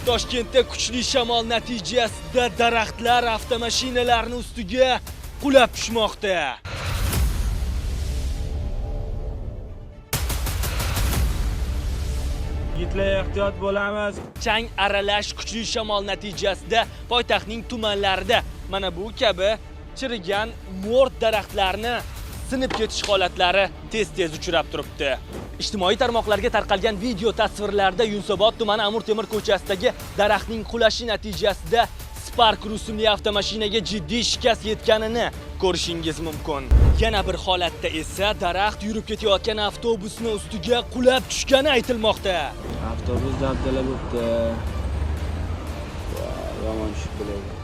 Toshkentda kuchli shamol natijasida daraxtlar avtomashinalarning ustiga qulab tushmoqda. Yigitlar, ehtiyot bo'lamiz. Chang aralash kuchli shamol natijasida poytaxtning tumanlarida mana bu kabi chirigan mo'rt daraxtlarni sinib ketish holatlari tez-tez uchrab turibdi. Ijtimoiy tarmoqlarga tarqalgan video tasvirlarda Yunusobod tumani Amur Temur ko'chasidagi daraxtning qulashi natijasida Spark rusumli avtomashinaga jiddiy shikast yetganini ko'rishingiz mumkin. Yana bir holatda esa daraxt yurib ketayotgan avtobusning ustiga qulab tushgani aytilmoqda. Avtobus dabdala bo'libdi. Yomon tushib keladi.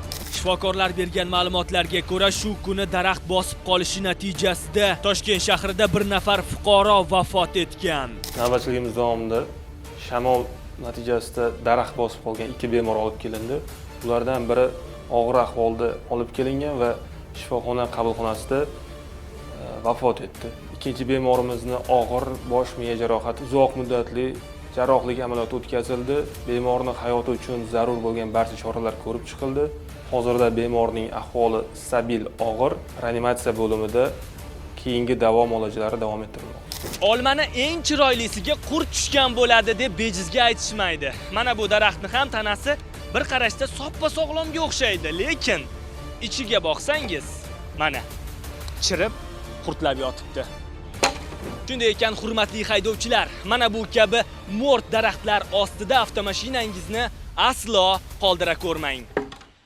Shifokorlar bergan ma'lumotlarga ko'ra, shu kuni daraxt bosib qolishi natijasida Toshkent shahrida bir nafar fuqaro vafot etgan. Navbatchiligimiz davomida shamol natijasida daraxt bosib qolgan 2 bemor olib kelindi. Ulardan biri og'ir ahvolda olib kelingan va shifoxona qabulxonasida vafot etdi. Ikkinchi bemorimizni og'ir bosh miya jarohati, uzoq muddatli jarrohlik amaliyoti o'tkazildi. Bemorning hayoti uchun zarur bo'lgan barcha choralar ko'rib chiqildi. Hozirda bemorning ahvoli stabil, og'ir, reanimatsiya bo'limida keyingi davo muolajalari davom ettirilmoqda. Olmani eng chiroylisiga qurt tushgan bo'ladi deb bejizga aytishmaydi. Mana bu daraxtni ham tanasi bir qarashda soppa sog'lomga o'xshaydi, lekin ichiga boqsangiz, mana chirib, qurtlab yotibdi. Shunday ekan, hurmatli haydovchilar, mana bu kabi mo'rt daraxtlar ostida avtomashinangizni aslo qoldira ko'rmang.